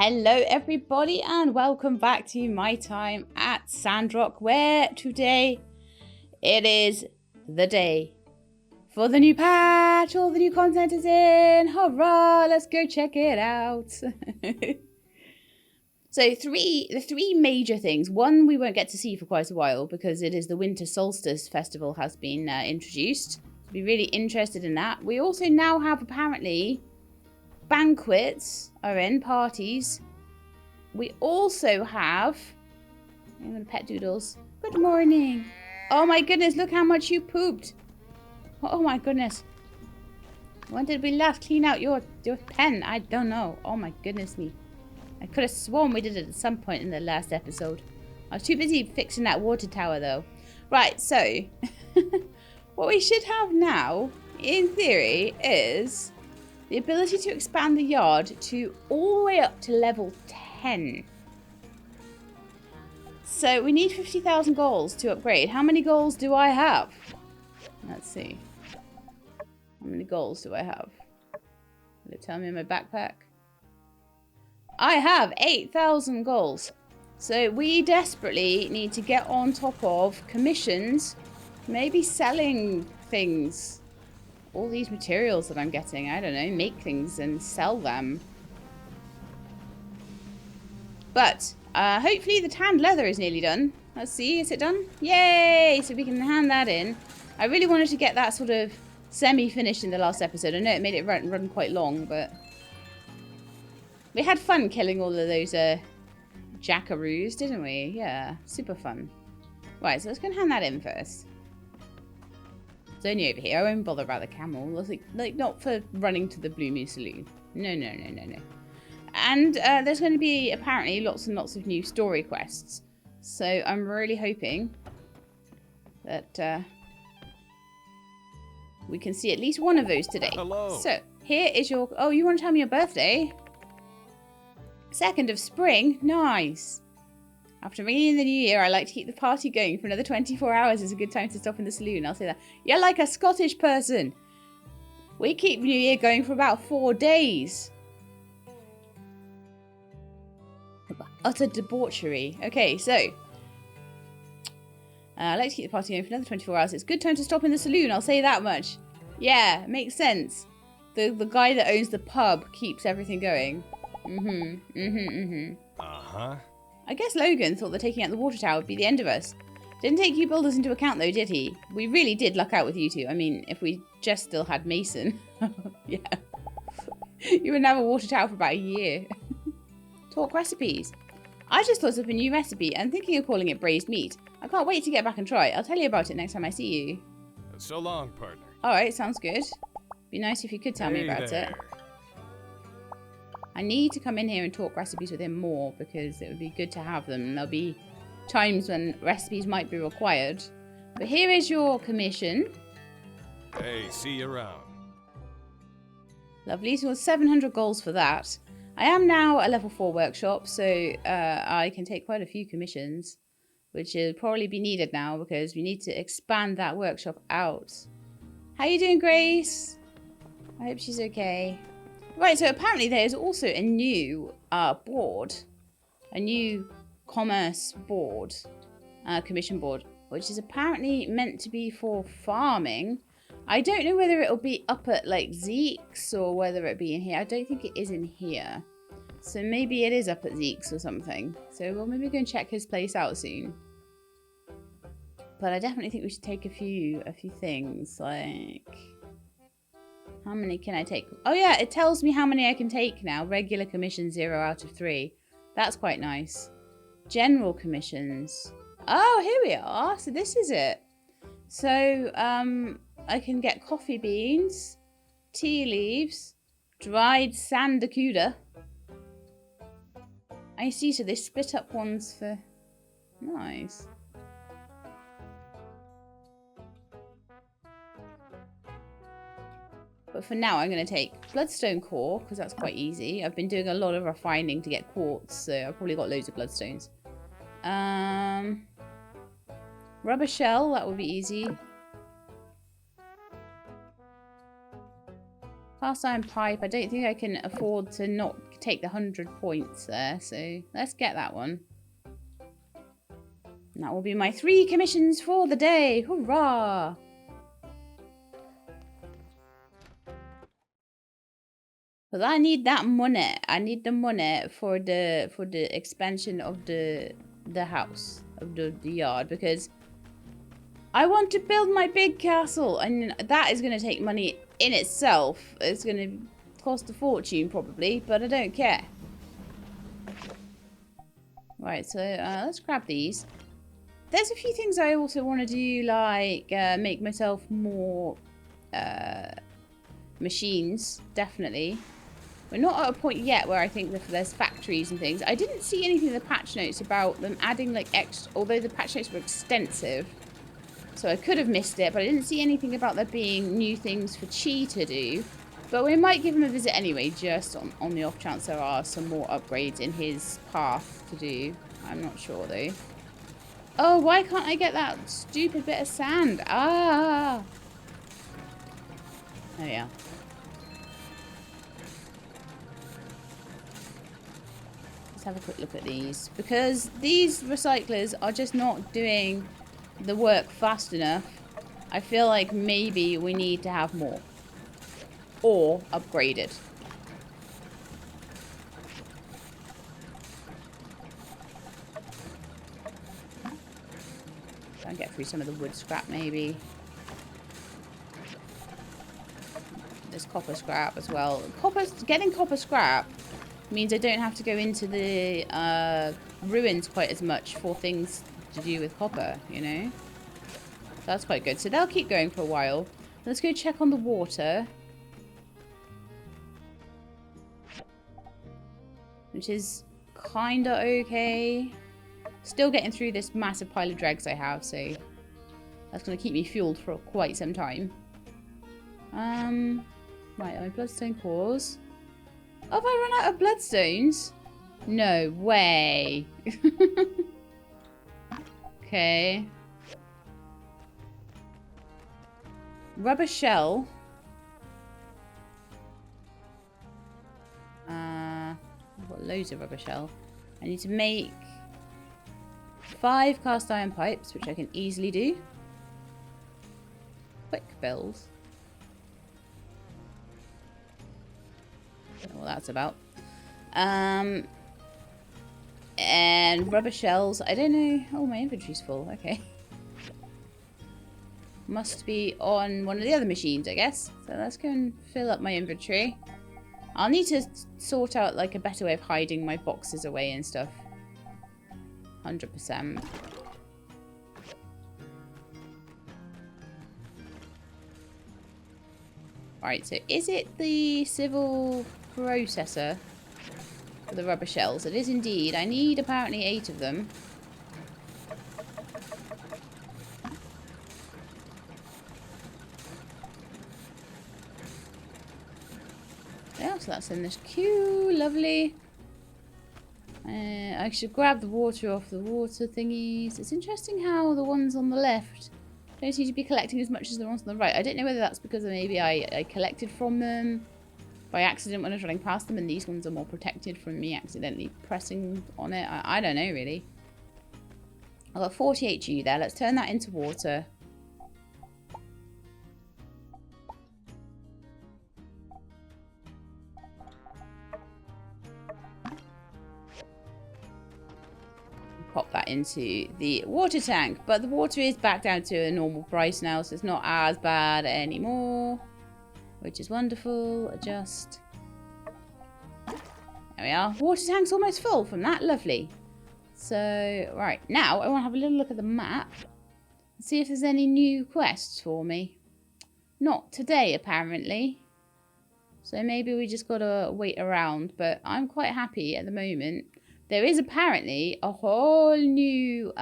Hello everybody and welcome back to my time at Sandrock, where today it is the day for the new patch. All the new content is in. Hurrah, let's go check it out. So the three major things. One, we won't get to see for quite a while because it is the Winter Solstice Festival has been introduced. So be really interested in that. We also now have apparently banquets are in, parties. We also have, I'm gonna pet doodles. Good morning. Oh my goodness, look how much you pooped. Oh my goodness. When did we last clean out your pen? I don't know. Oh my goodness me. I could have sworn we did it at some point in the last episode. I was too busy fixing that water tower though. Right, so what we should have now, in theory, is the ability to expand the yard to all the way up to level 10. So we need 50,000 goals to upgrade. How many goals do I have? Let's see. How many goals do I have? Will it tell me in my backpack? I have 8,000 goals. So we desperately need to get on top of commissions. Maybe selling things. All these materials that I'm getting. I don't know. Make things and sell them. But hopefully the tanned leather is nearly done. Let's see. Is it done? Yay! So we can hand that in. I really wanted to get that sort of semi-finished in the last episode. I know it made it run quite long, but we had fun killing all of those jackaroos, didn't we? Yeah, super fun. Right, so let's go and hand that in first. It's only over here. I won't bother about the camel. Like not for running to the Blue Moon Saloon. No. And there's going to be apparently lots and lots of new story quests. So I'm really hoping that we can see at least one of those today. Hello. So here is your... Oh, you want to tell me your birthday? 2nd of spring? Nice. After ringing in the new year, I like to keep the party going for another 24 hours. It's a good time to stop in the saloon. I'll say that. You're like a Scottish person. We keep New Year going for about 4 days. Utter debauchery. Okay, so I like to keep the party going for another 24 hours. It's a good time to stop in the saloon. I'll say that much. Yeah, makes sense. The guy that owns the pub keeps everything going. Uh-huh. I guess Logan thought that taking out the water tower would be the end of us. Didn't take you builders into account though, did he? We really did luck out with you two. I mean, if we just still had Mason. Yeah. You wouldn't have a water tower for about a year. Talk recipes. I just thought of a new recipe and thinking of calling it braised meat. I can't wait to get back and try. I'll tell you about it next time I see you. So long, partner. Alright, sounds good. Be nice if you could tell me about it. I need to come in here and talk recipes with him more because it would be good to have them. There'll be times when recipes might be required. But here is your commission. Hey, see you around. Lovely. So 700 goals for that. I am now a level 4 workshop, so I can take quite a few commissions, which will probably be needed now because we need to expand that workshop out. How you doing, Grace? I hope she's okay. Right, so apparently there is also a new board, a new commerce board, commission board, which is apparently meant to be for farming. I don't know whether it'll be up at like Zeke's or whether it'll be in here. I don't think it is in here. So maybe it is up at Zeke's or something. So we'll maybe go and check his place out soon. But I definitely think we should take a few things, like... How many can I take? Oh yeah, it tells me how many I can take now. Regular commission 0 out of 3. That's quite nice. General commissions. Oh, here we are. So this is it. So I can get coffee beans, tea leaves, dried sandacuda. I see, so they split up ones for... Nice. But for now, I'm going to take bloodstone core, because that's quite easy. I've been doing a lot of refining to get quartz, so I've probably got loads of bloodstones. Rubber shell, that would be easy. Cast iron pipe, I don't think I can afford to not take the 100 points there. So let's get that one. And that will be my 3 commissions for the day. Hurrah! Because I need that money. I need the money for the expansion of the house, of the yard, because I want to build my big castle, and that is going to take money in itself. It's going to cost a fortune probably, but I don't care. Right, so let's grab these. There's a few things I also want to do, like make myself more machines, definitely. We're not at a point yet where I think that there's factories and things. I didn't see anything in the patch notes about them adding like extra, although the patch notes were extensive. So I could have missed it, but I didn't see anything about there being new things for Chi to do. But we might give him a visit anyway, just on the off chance there are some more upgrades in his path to do. I'm not sure though. Oh, why can't I get that stupid bit of sand? Ah! Oh yeah. Let's have a quick look at these. Because these recyclers are just not doing the work fast enough. I feel like maybe we need to have more. Or upgraded. Try and get through some of the wood scrap maybe. There's copper scrap as well. Getting copper scrap means I don't have to go into the ruins quite as much for things to do with copper, you know? That's quite good. So they'll keep going for a while. Let's go check on the water. Which is kinda okay. Still getting through this massive pile of dregs I have, so that's gonna keep me fueled for quite some time. Right, my bloodstone cores. Oh, have I run out of bloodstones? No way. Okay. Rubber shell. I've got loads of rubber shell. I need to make 5 cast iron pipes, which I can easily do. Quick build. Don't know what that's about. And rubber shells. I don't know. Oh, my inventory's full. Okay. Must be on one of the other machines, I guess. So let's go and fill up my inventory. I'll need to sort out like a better way of hiding my boxes away and stuff. 100%. Alright, so is it the civil processor for the rubber shells? It is indeed. I need apparently 8 of them. Yeah, so that's in this queue. Lovely. I should grab the water off the water thingies. It's interesting how the ones on the left don't seem to be collecting as much as the ones on the right. I don't know whether that's because maybe I collected from them by accident when I was running past them, and these ones are more protected from me accidentally pressing on it. I don't know, really. I've got 48 G there. Let's turn that into water. Pop that into the water tank. But the water is back down to a normal price now, so it's not as bad anymore. Which is wonderful. Adjust. There we are. Water tank's almost full from that. Lovely. So, right. Now, I want to have a little look at the map. And see if there's any new quests for me. Not today, apparently. So maybe we just gotta wait around. But I'm quite happy at the moment. There is apparently a whole new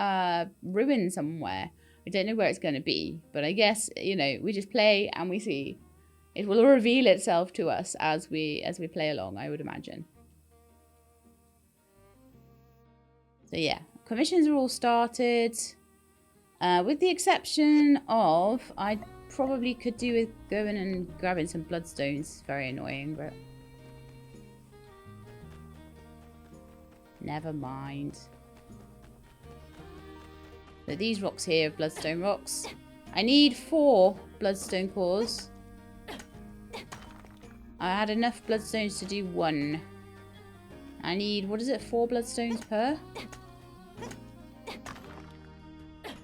ruin somewhere. I don't know where it's going to be. But I guess, you know, we just play and we see. It will reveal itself to us as we play along, I would imagine. So yeah, commissions are all started. With the exception of, I probably could do with going and grabbing some bloodstones. Very annoying, but... Never mind. So these rocks here are bloodstone rocks. I need 4 bloodstone cores. I had enough bloodstones to do 1. I need, what is it, 4 bloodstones per?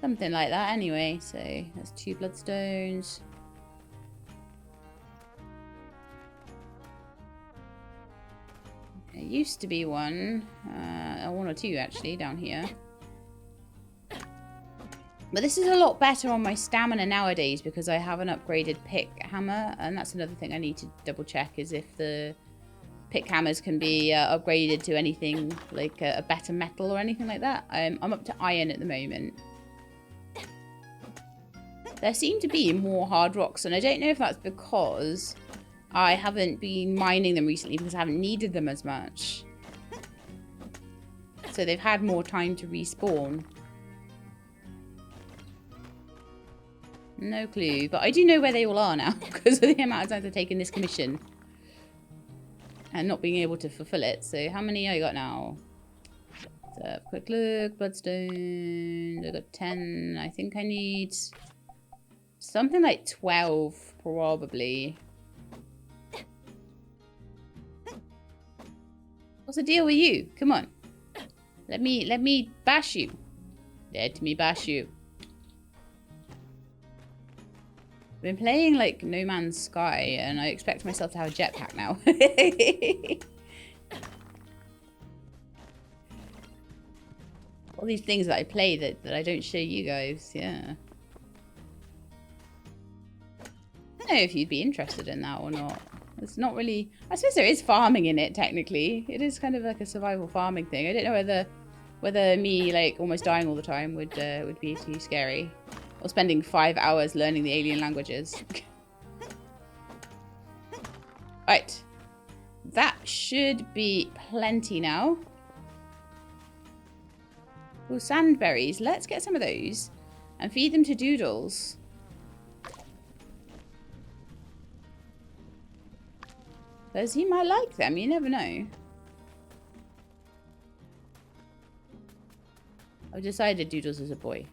Something like that anyway. So that's 2 bloodstones. There used to be 1. 1 or 2 actually down here. But this is a lot better on my stamina nowadays because I have an upgraded pick hammer. And that's another thing I need to double check is if the pick hammers can be upgraded to anything like a better metal or anything like that. I'm up to iron at the moment. There seem to be more hard rocks. And I don't know if that's because I haven't been mining them recently because I haven't needed them as much. So they've had more time to respawn. No clue, but I do know where they all are now because of the amount of times I've taken this commission and not being able to fulfill it. So how many I got now? Let's have a quick look. Bloodstone. I got 10. I think I need something like 12 probably. What's the deal with you? Come on. Let me bash you. Let me bash you. I've been playing like No Man's Sky and I expect myself to have a jetpack now. All these things that I play that I don't show you guys, yeah. I don't know if you'd be interested in that or not. It's not really... I suppose there is farming in it, technically. It is kind of like a survival farming thing. I don't know whether me like almost dying all the time would be too scary. Or spending 5 hours learning the alien languages. Right. That should be plenty now. Oh, sandberries. Let's get some of those. And feed them to Doodles. Because he might like them. You never know. I've decided Doodles is a boy.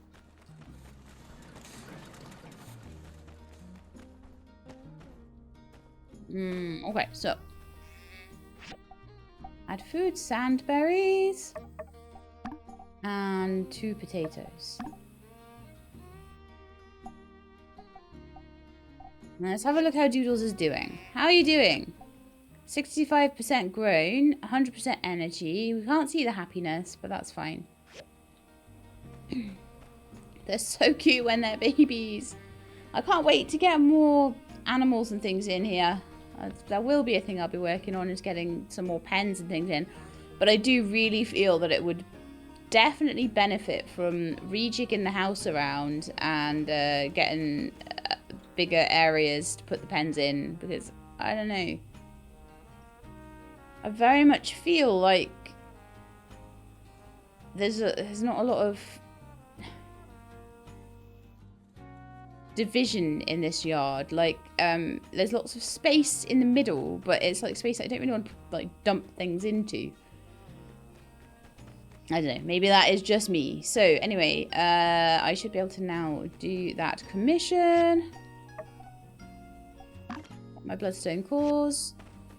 Okay, so add food, sandberries, and 2 potatoes. Now let's have a look how Doodles is doing. How are you doing? 65% grown, 100% energy. We can't see the happiness, but that's fine. They're so cute when they're babies. I can't wait to get more animals and things in here. That will be a thing I'll be working on, is getting some more pens and things in. But I do really feel that it would definitely benefit from rejigging the house around and getting bigger areas to put the pens in. Because, I don't know. I very much feel like there's not a lot of division in this yard. Like there's lots of space in the middle, but it's like space I don't really want to like dump things into. I don't know, maybe that is just me. So anyway, I should be able to now do that commission. My bloodstone cores.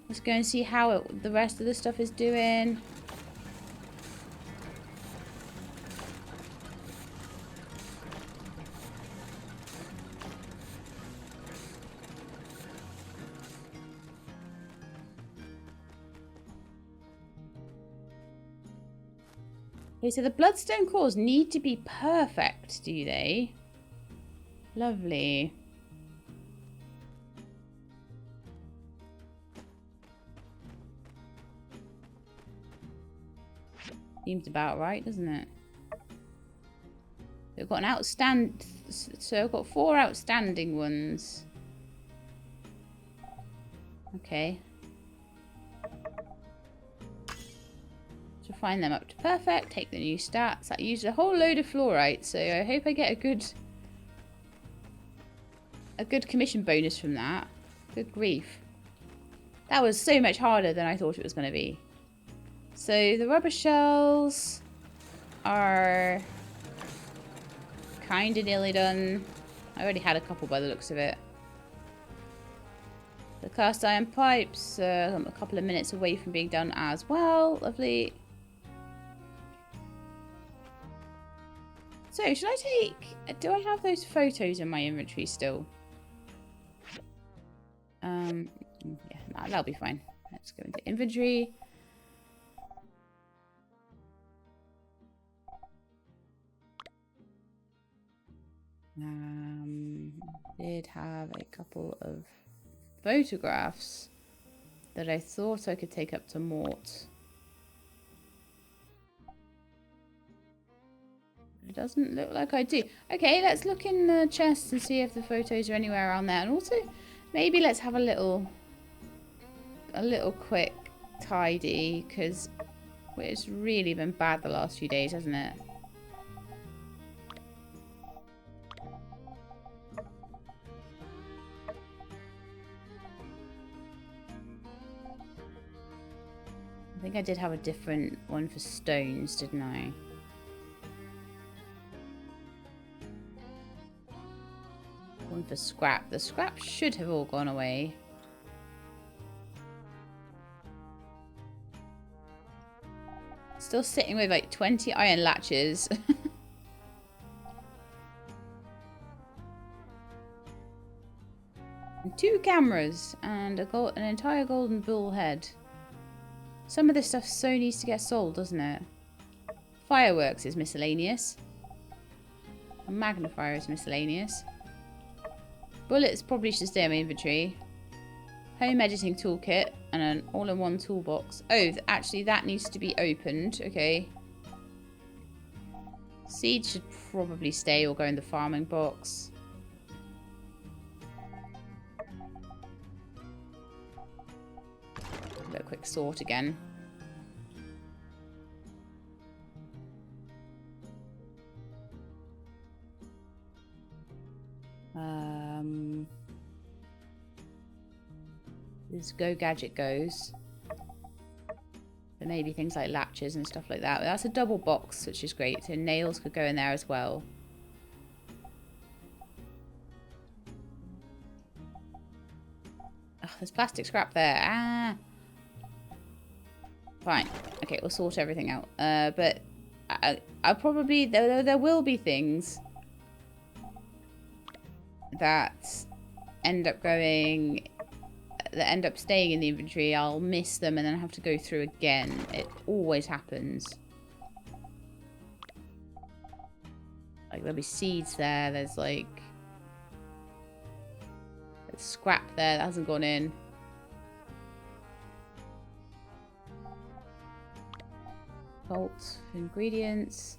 Let's go and see how the rest of the stuff is doing. Okay, so the bloodstone cores need to be perfect, do they? Lovely. Seems about right, doesn't it? We've got an so I've got 4 outstanding ones. Okay. Find them up to perfect, take the new stats. That used a whole load of fluorite, so I hope I get a good commission bonus from that. Good grief. That was so much harder than I thought it was going to be. So the rubber shells are kind of nearly done. I already had a couple by the looks of it. The cast iron pipes, I'm a couple of minutes away from being done as well. Lovely. So, should I take... Do I have those photos in my inventory still? Yeah, nah, that'll be fine. Let's go into inventory. Did have a couple of photographs that I thought I could take up to Mort. It doesn't look like I do. Okay, let's look in the chest and see if the photos are anywhere around there. And also, maybe let's have a little quick tidy, because it's really been bad the last few days, hasn't it? I think I did have a different one for stones, didn't I? One for scrap. The scrap should have all gone away. Still sitting with like 20 iron latches. And 2 cameras and an entire golden bull head. Some of this stuff so needs to get sold, doesn't it? Fireworks is miscellaneous. A magnifier is miscellaneous. Bullets probably should stay in my inventory. Home editing toolkit and an all-in-one toolbox. Oh, actually that needs to be opened. Okay. Seeds should probably stay or go in the farming box. Do a quick sort again. This Go Gadget goes. But maybe things like latches and stuff like that. But that's a double box, which is great. So nails could go in there as well. Oh, there's plastic scrap there. Ah. Fine. Okay, we'll sort everything out. But I'll probably... There will be things that end up going... that end up staying in the inventory. I'll miss them and then have to go through again. It always happens. Like, there'll be seeds there. There's like... there's scrap there that hasn't gone in. Salt, ingredients.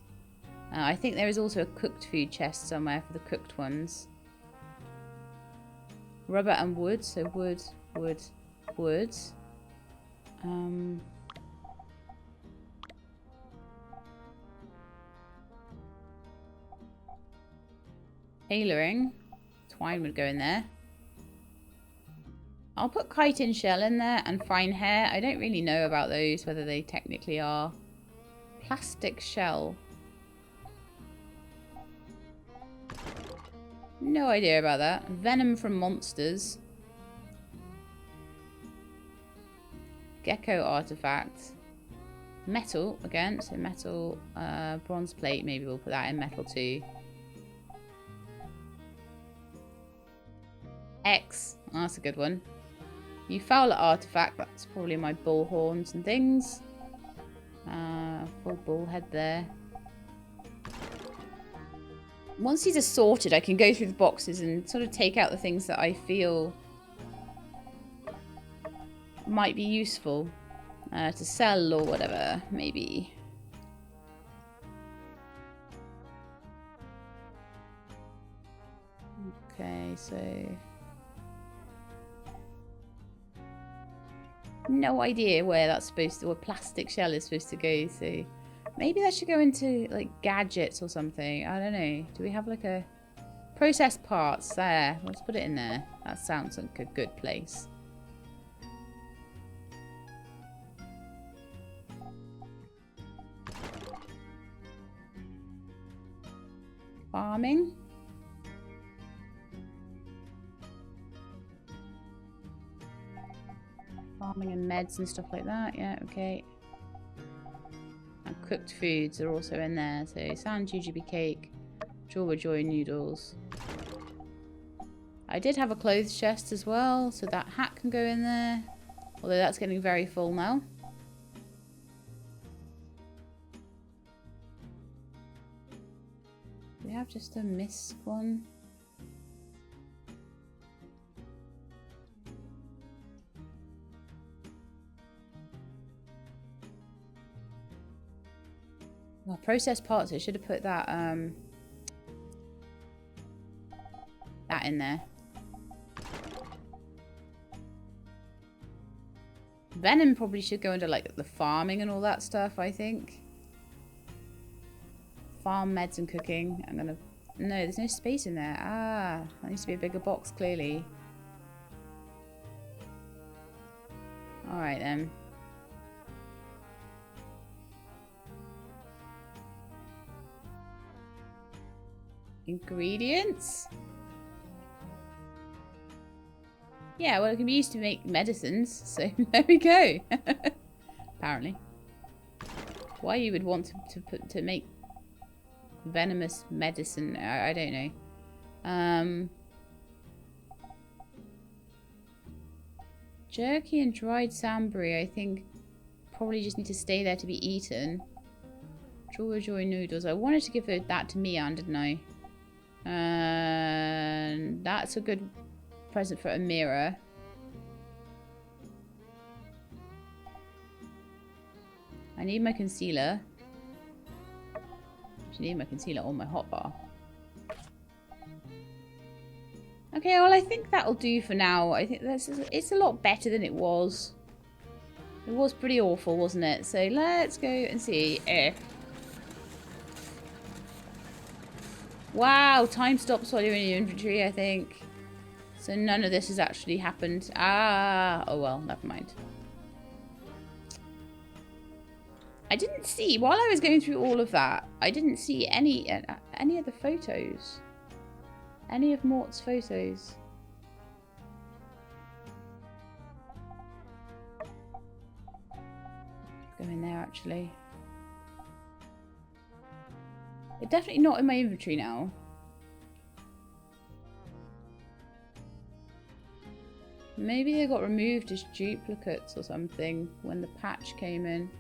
I think there is also a cooked food chest somewhere for the cooked ones. Rubber and wood. So wood, wood, wood. Tailoring. Twine would go in there. I'll put chitin shell in there and fine hair. I don't really know about those, whether they technically are. Plastic shell. No idea about that. Venom from monsters. Gecko artifact. Metal again. So metal, bronze plate. Maybe we'll put that in metal too. X. Oh, that's a good one. You Fowler artifact. That's probably my bull horns and things. Full bull head there. Once these are sorted, I can go through the boxes and sort of take out the things that I feel might be useful to sell or whatever, maybe. Okay, so... no idea where that's supposed to, where plastic shell is supposed to go, so maybe that should go into like gadgets or something. I don't know. Do we have like a processed parts there? Let's put it in there. That sounds like a good place. farming. Farming and meds and stuff like that. Yeah, okay. And cooked foods are also in there. So sand jujube cake, Joy Joy noodles. I did have a clothes chest as well, so that hat can go in there. Although that's getting very full now. Do we have just a mist one? Well, processed parts, I should have put that that in there. Venom probably should go into like the farming and all that stuff, I think. Farm, meds and cooking. I'm gonna... No, there's no space in there. Ah, that needs to be a bigger box, clearly. Alright then. Ingredients? Yeah, well, it can be used to make medicines, so there we go. Apparently. Why you would want to make venomous medicine, I don't know. Jerky and dried samberry, I think, probably just need to stay there to be eaten. Joy Joy noodles. I wanted to give that to Mian, didn't I? And that's a good present for Amira. I need my concealer. I need my concealer on my hotbar. Okay, well I think that'll do for now. I think it's a lot better than it was. It was pretty awful, wasn't it? So let's go and see if... Wow, time stops while you're in your inventory, I think. So none of this has actually happened. Ah, oh well, never mind. I didn't see, while I was going through all of that, I didn't see any of the photos. Any of Mort's photos. Go in there, actually. They're definitely not in my inventory now. Maybe they got removed as duplicates or something when the patch came in.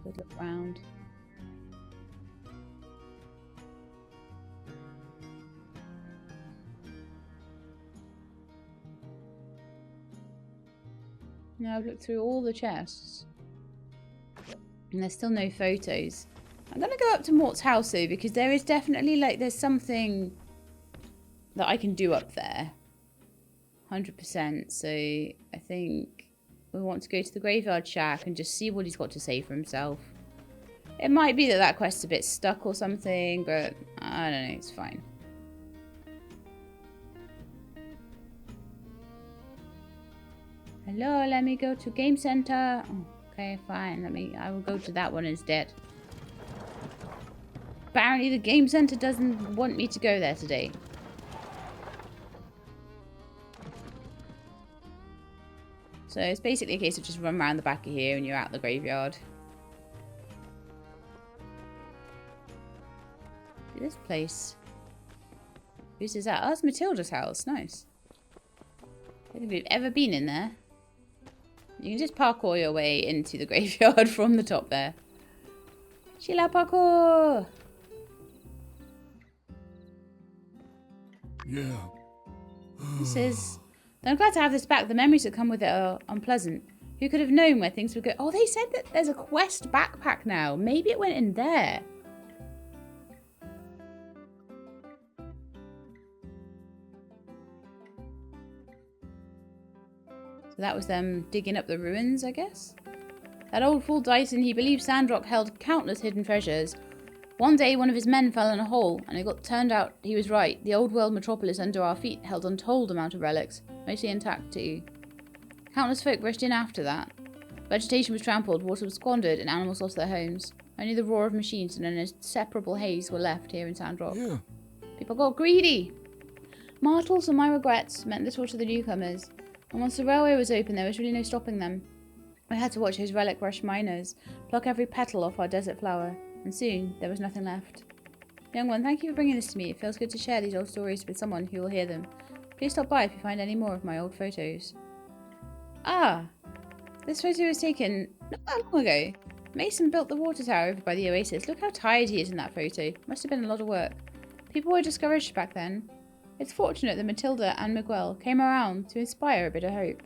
Good look round. Now I've looked through all the chests. And there's still no photos. I'm going to go up to Mort's house though, because there is definitely like, there's something that I can do up there. 100%. So I think we want to go to the graveyard shack and just see what he's got to say for himself. It might be that that quest's a bit stuck or something, but I don't know, it's fine. Hello, let me go to game center. Oh, okay, fine. I will go to that one instead. Apparently the game center doesn't want me to go there today. So it's basically a case of just run around the back of here and you're out the graveyard. This place. Whose is that? Oh, it's Matilda's house. Nice. I don't think we've ever been in there. You can just parkour your way into the graveyard from the top there. Sheila parkour! Yeah. This is... I'm glad to have this back. The memories that come with it are unpleasant. Who could have known where things would go? Oh, they said that there's a quest backpack now. Maybe it went in there. So that was them digging up the ruins, I guess. That old fool Dyson, he believed Sandrock held countless hidden treasures. One day, one of his men fell in a hole, and it got turned out he was right. The old world metropolis under our feet held untold amount of relics, mostly intact too. Countless folk rushed in after that. Vegetation was trampled, water was squandered, and animals lost their homes. Only the roar of machines and an inseparable haze were left here in Sandrock. Yeah. People got greedy. Martels and my regrets meant little to the newcomers, and once the railway was open, there was really no stopping them. I had to watch those relic rush miners pluck every petal off our desert flower, and soon there was nothing left. Young one, thank you for bringing this to me. It feels good to share these old stories with someone who will hear them. Please stop by if you find any more of my old photos. Ah, this photo was taken not that long ago. Mason built the water tower over by the oasis. Look how tired he is in that photo. Must have been a lot of work. People were discouraged back then. It's fortunate that Matilda and Miguel came around to inspire a bit of hope.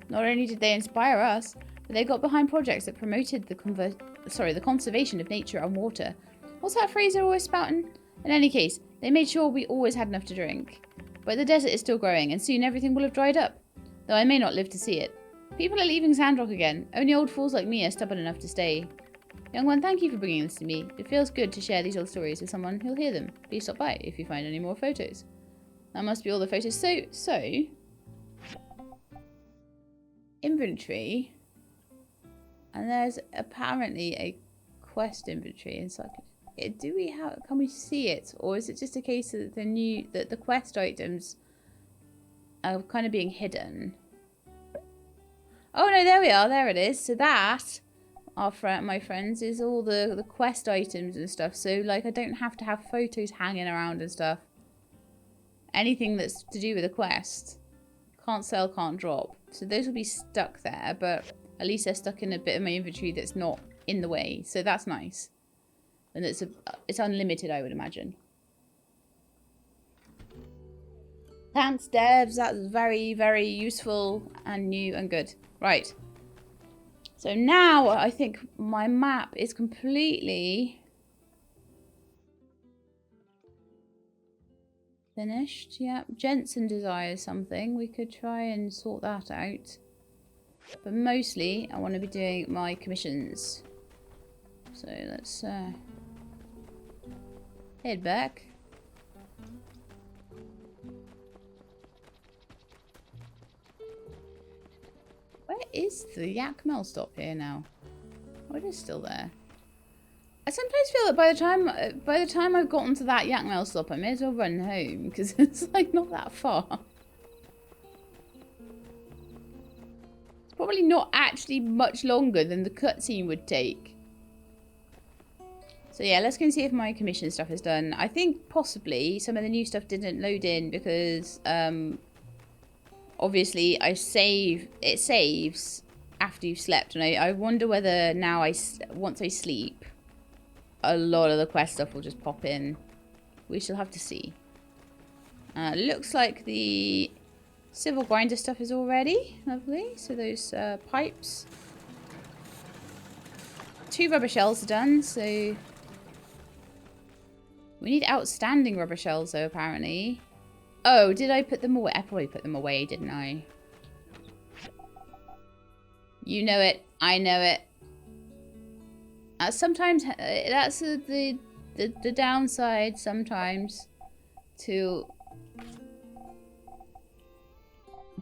Not only did they inspire us, but they got behind projects that promoted the conservation of nature and water. What's that phrase they're always spouting? In any case, they made sure we always had enough to drink. But the desert is still growing, and soon everything will have dried up, though I may not live to see it. People are leaving Sandrock again. Only old fools like me are stubborn enough to stay. Young one, thank you for bringing this to me. It feels good to share these old stories with someone who'll hear them. Please stop by if you find any more photos. That must be all the photos. So... Inventory. And there's apparently a quest inventory inside. Can we see it? Or is it just a case that the quest items are kind of being hidden? Oh no, there we are. There it is. So that, my friends, is all the quest items and stuff. So like, I don't have to have photos hanging around and stuff. Anything that's to do with a quest, can't sell, can't drop. So those will be stuck there, but at least they're stuck in a bit of my inventory that's not in the way. So that's nice. And it's unlimited, I would imagine. Thanks, devs. That's very, very useful and new and good. Right. So now I think my map is completely finished. Yep. Jensen desires something. We could try and sort that out. But mostly I want to be doing my commissions. So let's head back. Where is the yak mill stop here now? Oh, it is still there. I sometimes feel that by the time I've gotten to that yak mill stop, I may as well run home because it's like not that far. It's probably not actually much longer than the cutscene would take. So yeah, let's go and see if my commission stuff is done. I think possibly some of the new stuff didn't load in because obviously it saves after you've slept, and I wonder whether now once I sleep, a lot of the quest stuff will just pop in. We shall have to see. Looks like the civil grinder stuff is all ready. Lovely. So those pipes. 2 rubber shells are done, so we need outstanding rubber shells though, apparently. Oh, did I put them away? I probably put them away, didn't I? You know it. I know it. Sometimes that's the downside sometimes to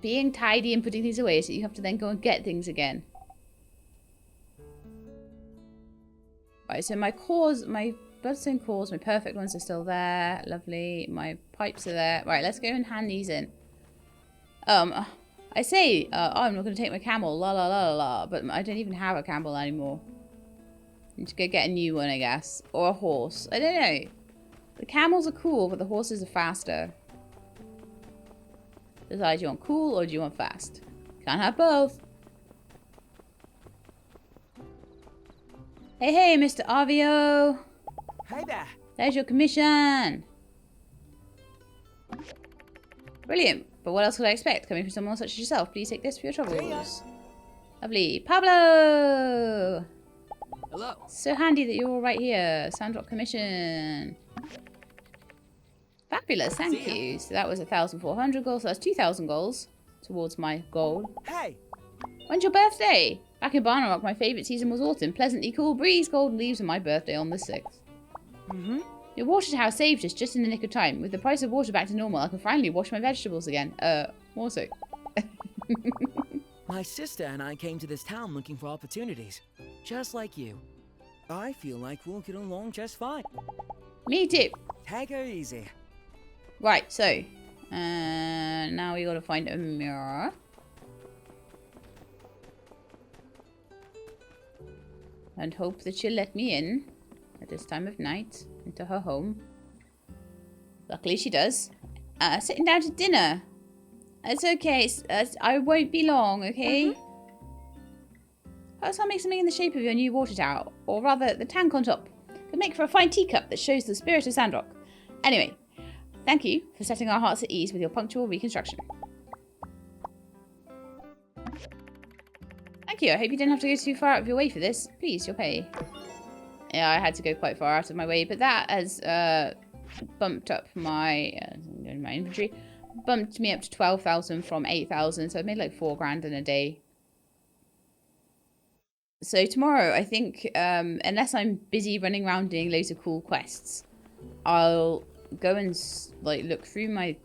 being tidy and putting things away, so you have to then go and get things again. Right, so my bloodstone cores, my perfect ones are still there. Lovely. My pipes are there. Right, let's go and hand these in. I say, I'm not going to take my camel, la la la la la, but I don't even have a camel anymore. Need to go get a new one, I guess. Or a horse. I don't know. The camels are cool, but the horses are faster. Decide, do you want cool or do you want fast? Can't have both. Hey, hey, Mr. Avio. Hey there. There's your commission. Brilliant. But what else could I expect coming from someone such as yourself? Please take this for your troubles. Lovely. Pablo! Hello. So handy that you're all right here. Sandrock commission. Fabulous, thank you. So that was 1,400 goals. So that's 2,000 goals towards my goal. Hey. When's your birthday? Back in Barnarock, my favourite season was autumn. Pleasantly cool breeze, golden leaves, and my birthday on the 6th. Mm-hmm. Your water tower saved us just in the nick of time. With the price of water back to normal, I can finally wash my vegetables again. More so. My sister and I came to this town looking for opportunities, just like you. I feel like we'll get along just fine. Me too. Take her easy. Right, so. Now we gotta find a mirror. And hope that she'll let me in at this time of night into her home. Luckily she does. Sitting down to dinner. It's okay. I won't be long, okay? Perhaps I'll make something in the shape of your new water tower. Or rather, the tank on top. Could make for a fine teacup that shows the spirit of Sandrock. Anyway, thank you for setting our hearts at ease with your punctual reconstruction. Thank you. I hope you didn't have to go too far out of your way for this. Please, your pay. Yeah, I had to go quite far out of my way, but that has bumped up my inventory. Bumped me up to 12,000 from 8,000, so I made like 4 grand in a day. So tomorrow, I think, unless I'm busy running around doing loads of cool quests, I'll go and like look through my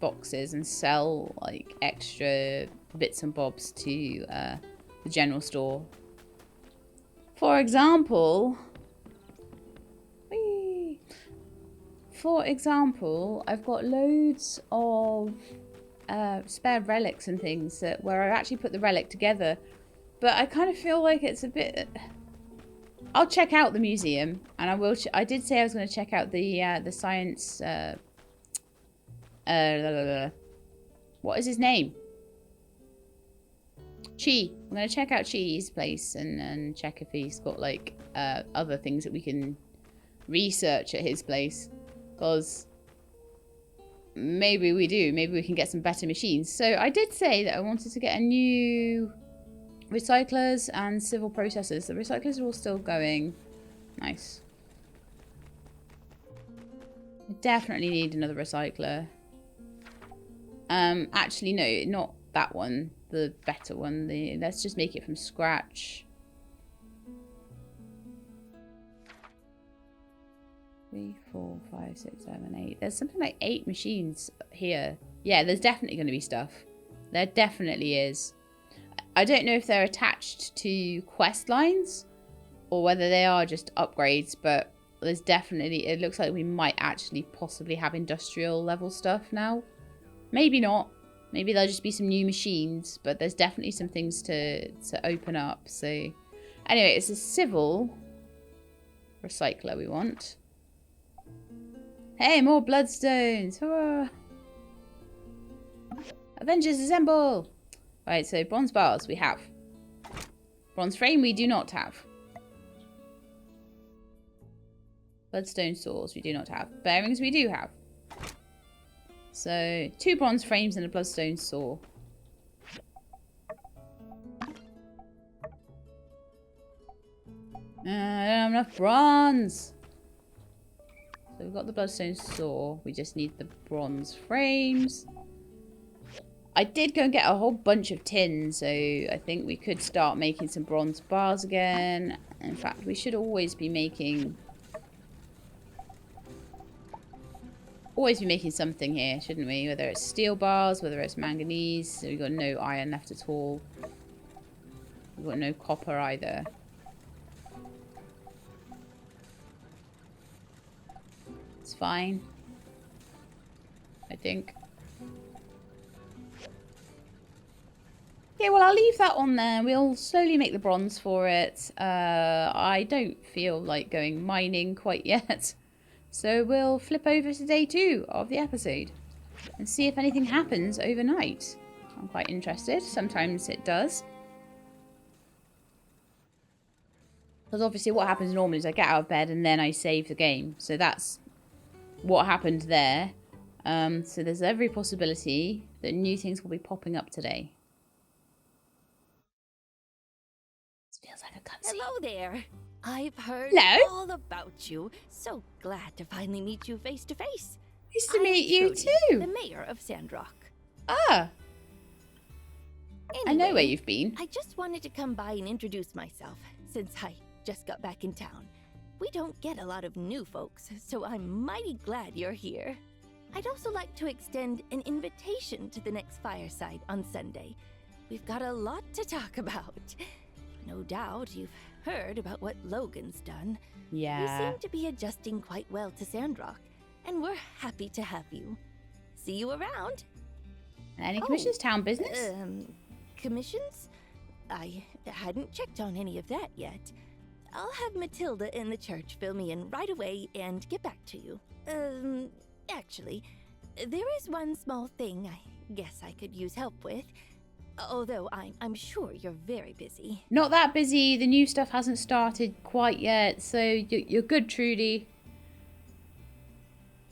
boxes and sell like extra bits and bobs to the general store. For example, I've got loads of spare relics and things where I actually put the relic together, but I kind of feel like it's a bit. I'll check out the museum, and I will. I did say I was going to check out the science. What is his name? Chi. I'm going to check out Chi's place and check if he's got like other things that we can research at his place. Because maybe we do. Maybe we can get some better machines. So I did say that I wanted to get a new recyclers and civil processors. The recyclers are all still going. Nice. I definitely need another recycler. Actually, no, not that one. The better one. Let's just make it from scratch. 3, 4, 5, 6, 7, 8. There's something like 8 machines here. Yeah, there's definitely going to be stuff. There definitely is. I don't know if they're attached to quest lines or whether they are just upgrades, but there's definitely, it looks like we might actually possibly have industrial level stuff now. Maybe not. Maybe there'll just be some new machines, but there's definitely some things to open up. So anyway, it's a civil recycler we want. Hey, more bloodstones! Hurrah! Avengers assemble! Right, so bronze bars we have. Bronze frame we do not have. Bloodstone saws we do not have. Bearings we do have. So 2 bronze frames and a bloodstone saw. I don't have enough bronze! So we've got the bloodstone saw. We just need the bronze frames. I did go and get a whole bunch of tin, so I think we could start making some bronze bars again. In fact, we should always be making something here, shouldn't we? Whether it's steel bars, whether it's manganese. So we've got no iron left at all. We've got no copper either. It's fine, I think. Okay, well, I'll leave that on there. We'll slowly make the bronze for it. I don't feel like going mining quite yet. So we'll flip over to day 2 of the episode and see if anything happens overnight. I'm quite interested. Sometimes it does. Because obviously what happens normally is I get out of bed and then I save the game. So that's what happened there. So there's every possibility that new things will be popping up today. Feels like a cutscene. Hello there. I've heard Hello. all about you. So glad to finally meet you face to face. Nice to meet I'm you Trudy, too. the mayor of Sandrock. Ah, Anyway, I know where you've been. I just wanted to come by and introduce myself, since I just got back in town. We don't get a lot of new folks, so I'm mighty glad you're here. I'd also like to extend an invitation to the next fireside on Sunday. We've got a lot to talk about. No doubt you've heard about what Logan's done. Yeah. You seem to be adjusting quite well to Sandrock, and we're happy to have you. See you around. Any commissions, town business? Commissions? I hadn't checked on any of that yet. I'll have Matilda in the church fill me in right away and get back to you. Actually, there is one small thing I guess I could use help with. Although I'm sure you're very busy. Not that busy. The new stuff hasn't started quite yet, so you're good, Trudy.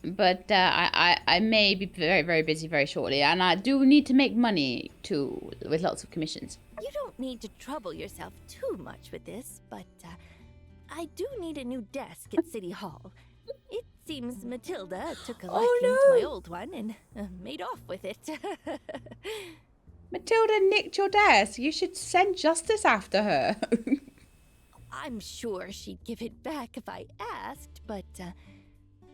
But I may be very, very busy very shortly, and I do need to make money too, with lots of commissions. You don't need to trouble yourself too much with this, but I do need a new desk at City Hall. It seems Matilda took a liking to my old one and made off with it. Matilda nicked your desk. You should send justice after her. I'm sure she'd give it back if I asked, but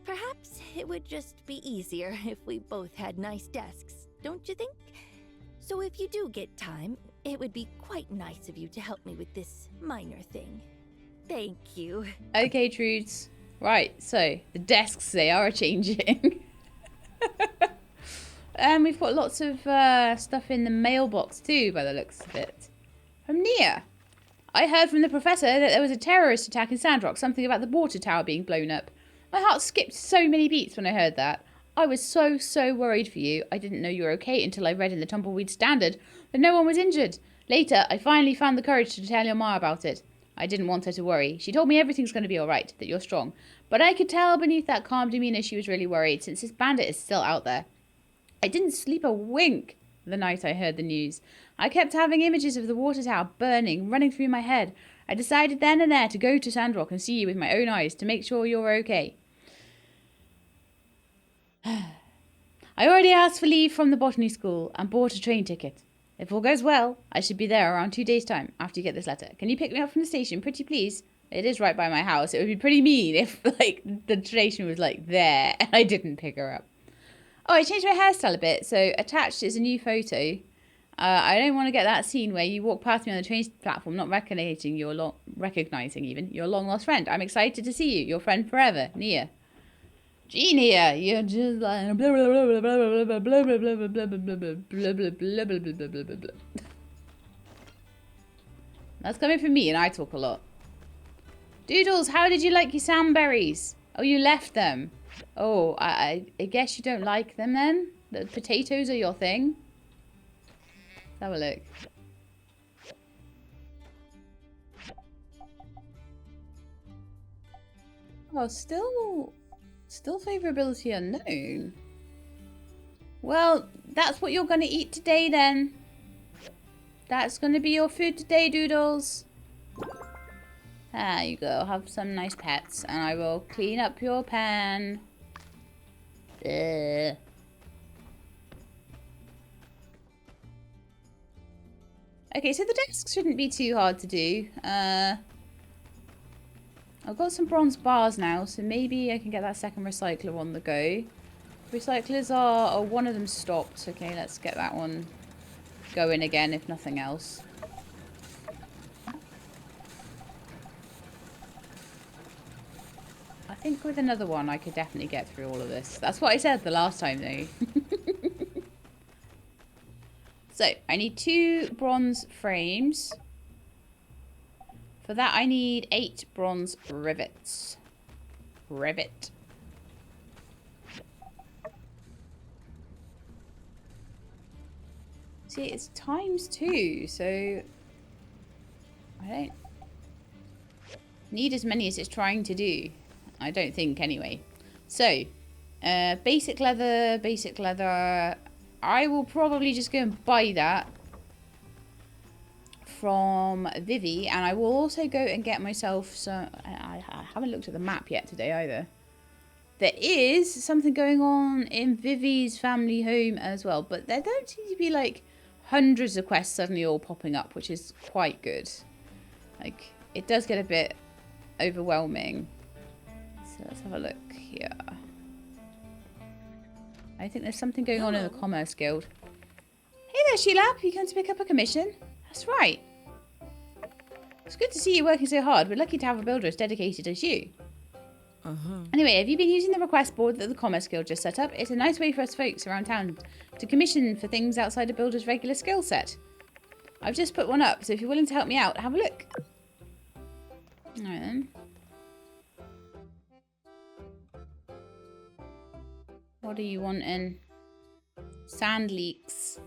perhaps it would just be easier if we both had nice desks, don't you think? So if you do get time, it would be quite nice of you to help me with this minor thing. Thank you. Okay, Trudes. Right, so the desks, they are changing. And we've got lots of stuff in the mailbox too, by the looks of it. From Nia. I heard from the professor that there was a terrorist attack in Sandrock, something about the water tower being blown up. My heart skipped so many beats when I heard that. I was so worried for you. I didn't know you were okay until I read in the Tumbleweed Standard that no one was injured. Later, I finally found the courage to tell your ma about it. I didn't want her to worry. She told me everything's going to be alright, that you're strong. But I could tell beneath that calm demeanour she was really worried, since this bandit is still out there. I didn't sleep a wink the night I heard the news. I kept having images of the water tower burning, running through my head. I decided then and there to go to Sandrock and see you with my own eyes to make sure you're okay. I already asked for leave from the botany school and bought a train ticket. If all goes well, I should be there around 2 days' time after you get this letter. Can you pick me up from the station, pretty please? It is right by my house. It would be pretty mean if, like, the station was, like, there and I didn't pick her up. Oh, I changed my hairstyle a bit, so attached is a new photo. I don't want to get that scene where you walk past me on the train platform, not recognizing your long lost friend. I'm excited to see you, your friend forever, Nia. Gee, Nia, you're just like blah blah blah blah blah blah blah blah blah blah blah blah blah blah blah blah. That's coming from me, and I talk a lot. Doodles, how did you like your samberries? Oh, you left them. Oh, I guess you don't like them then? The potatoes are your thing? Let's have a look. Oh, still favorability unknown. Well, that's what you're going to eat today then. That's going to be your food today, Doodles. There you go. Have some nice pets. And I will clean up your pan. Ugh. Okay, so the desk shouldn't be too hard to do. I've got some bronze bars now, so maybe I can get that second recycler on the go. Recyclers are... Oh, one of them stopped. Okay, let's get that one going again, if nothing else. I think with another one I could definitely get through all of this. That's what I said the last time though. So, I need 2 bronze frames. For that I need 8 bronze rivets. Rivet. See, it's ×2, so I don't need as many as it's trying to do. I don't think, anyway. So, basic leather, basic leather. I will probably just go and buy that from Vivi, and I will also go and get myself some... I haven't looked at the map yet today either. There is something going on in Vivi's family home as well, but there don't seem to be like hundreds of quests suddenly all popping up, which is quite good. Like, it does get a bit overwhelming. So let's have a look here. I think there's something going on in the Commerce Guild. Hey there, Sheila. You come to pick up a commission? That's right. It's good to see you working so hard. We're lucky to have a builder as dedicated as you. Anyway, have you been using the request board that the Commerce Guild just set up? It's a nice way for us folks around town to commission for things outside a builder's regular skill set. I've just put one up, so if you're willing to help me out, have a look. Alright then. What are you wanting? Sand leaks.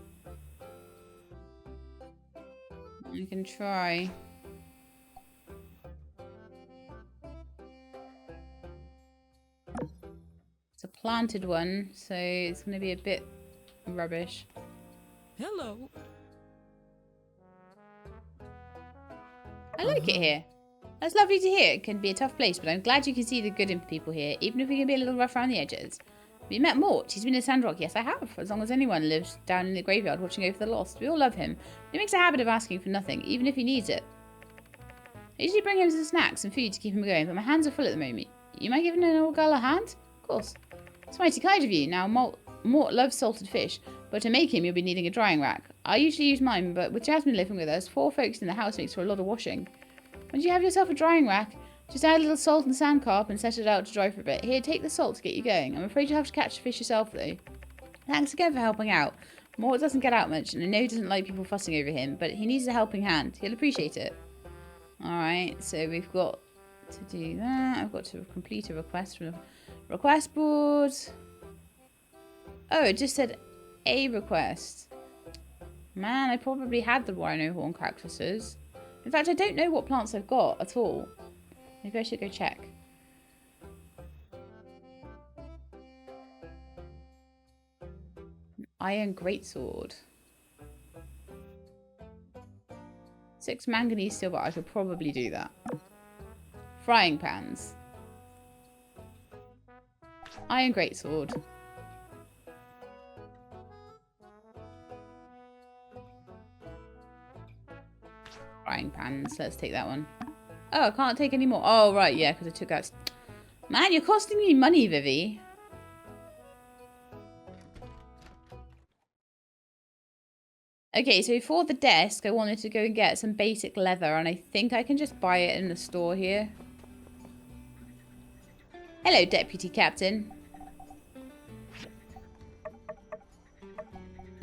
I can try. It's a planted one, so it's going to be a bit rubbish. Hello. I like it here. That's lovely to hear. It can be a tough place, but I'm glad you can see the good in people here, even if we can be a little rough around the edges. Have you met Mort? He's been in Sandrock. Yes, I have. As long as anyone lives down in the graveyard watching over the lost. We all love him. He makes a habit of asking for nothing, even if he needs it. I usually bring him some snacks and food to keep him going, but my hands are full at the moment. You mind giving an old girl a hand? Of course. It's mighty kind of you. Now, Mort loves salted fish, but to make him, you'll be needing a drying rack. I usually use mine, but with Jasmine living with us, 4 folks in the house makes for a lot of washing. Once you have yourself a drying rack, just add a little salt and sand carp and set it out to dry for a bit. Here, take the salt to get you going. I'm afraid you'll have to catch the fish yourself, though. Thanks again for helping out. Mort doesn't get out much, and I know he doesn't like people fussing over him, but he needs a helping hand. He'll appreciate it. Alright, so we've got to do that. I've got to complete a request from the request board. Oh, it just said a request. Man, I probably had the rhino horn cactuses. In fact, I don't know what plants I've got at all. Maybe I should go check. Iron greatsword. 6 manganese steel, but I should probably do that. Frying pans. Iron greatsword. Frying pans. Let's take that one. Oh, I can't take any more. Oh, right, yeah, because I took out... Man, you're costing me money, Vivi. Okay, so for the desk, I wanted to go and get some basic leather, and I think I can just buy it in the store here. Hello, Deputy Captain.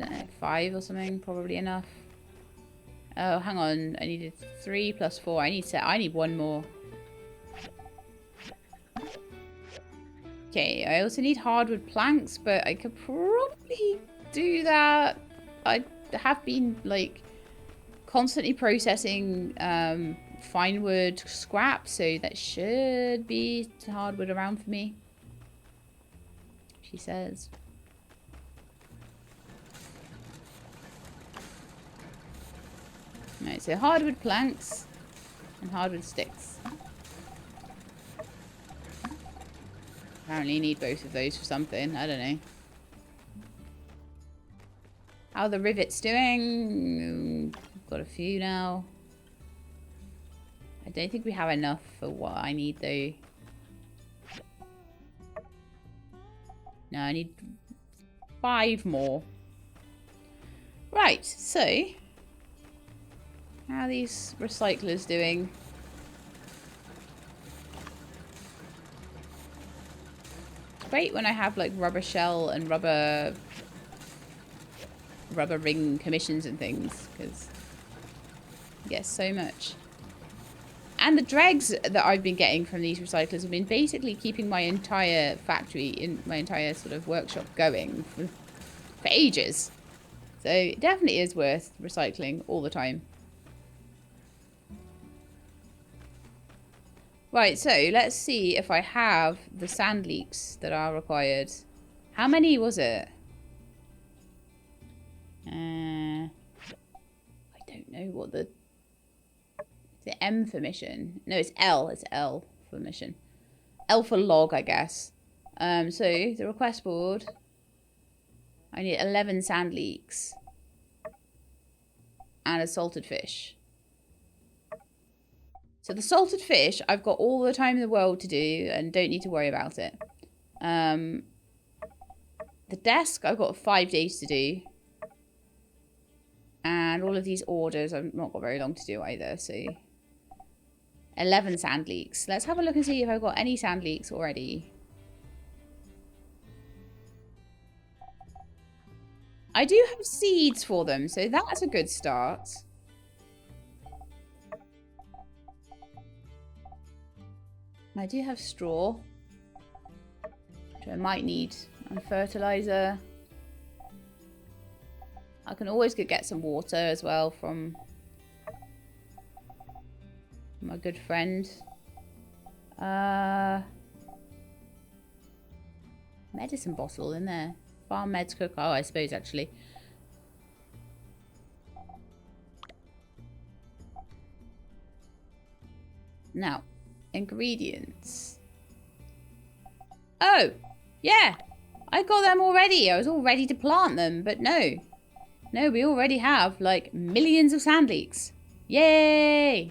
I don't know, 5 or something, probably enough. Oh, hang on. I needed 3 plus 4. I need 1 more. Okay, I also need hardwood planks, but I could probably do that. I have been, like, constantly processing fine wood scrap, so that should be hardwood around for me. She says. Right, so hardwood planks and hardwood sticks. Apparently need both of those for something. I don't know. How are the rivets doing? I've got a few now. I don't think we have enough for what I need though. No, I need 5 more. Right, so... how are these recyclers doing? It's great when I have like rubber shell and rubber ring commissions and things, because you get so much. And the dregs that I've been getting from these recyclers have been basically keeping my entire factory, my entire sort of workshop going for ages. So it definitely is worth recycling all the time. Right, so let's see if I have the sand leaks that are required. How many was it? I don't know what the M for mission. No, it's L. It's L for mission. L for log, I guess. So the request board. I need 11 sand leaks and a salted fish. So the salted fish, I've got all the time in the world to do and don't need to worry about it. The desk, I've got 5 days to do. And all of these orders, I've not got very long to do either, so... 11 sand leaks. Let's have a look and see if I've got any sand leaks already. I do have seeds for them, so that's a good start. I do have straw, which I might need, and fertilizer. I can always go get some water as well from my good friend. Medicine bottle in there. Farm meds cook. Oh, I suppose actually. Now, ingredients. Oh, yeah. I got them already. I was all ready to plant them, but no. No, we already have like millions of sand leaks. Yay!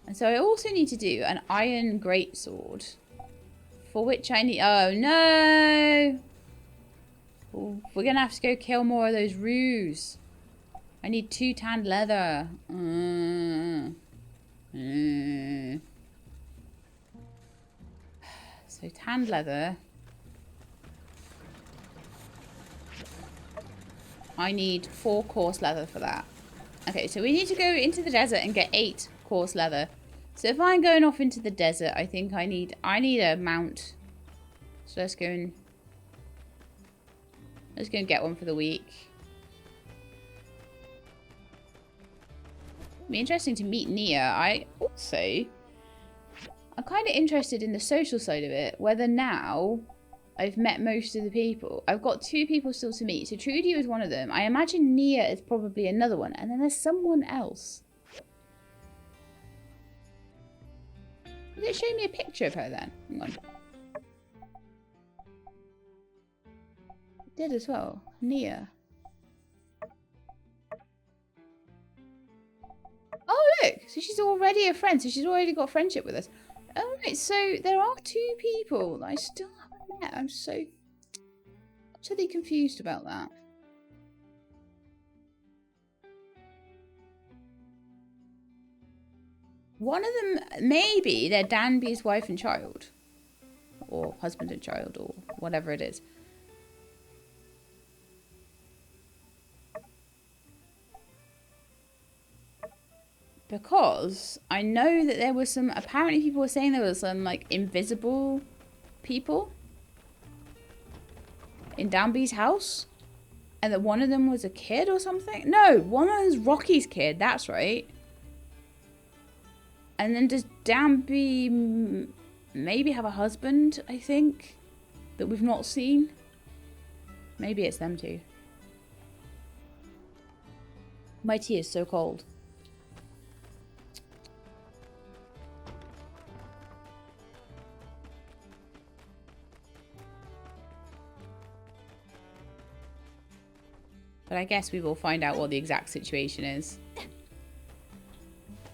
And so I also need to do an iron greatsword. For which I need... Oh, no! Ooh, we're going to have to go kill more of those roos. I need 2 tanned leather. So tanned leather. I need 4 coarse leather for that. Okay, so we need to go into the desert and get 8 coarse leather. So if I'm going off into the desert, I think I need a mount. So let's go and get one for the week. It'd be interesting to meet Nia. I'm kind of interested in the social side of it. Whether now I've met most of the people. I've got 2 people still to meet. So Trudy was one of them. I imagine Nia is probably another one. And then there's someone else. Did it show me a picture of her then? Hang on. It did as well. Nia. Oh, look. So she's already a friend. So she's already got friendship with us. Oh, right. So there are 2 people that I still haven't met. I'm so utterly confused about that. One of them, maybe they're Danby's wife and child. Or husband and child, or whatever it is. Because I know that there was some, apparently people were saying there was some, like, invisible people in Danby's house. And that one of them was a kid or something. No, one of them was Rocky's kid, that's right. And then does Danby maybe have a husband, I think, that we've not seen? Maybe it's them 2. My tea is so cold. But I guess we will find out what the exact situation is.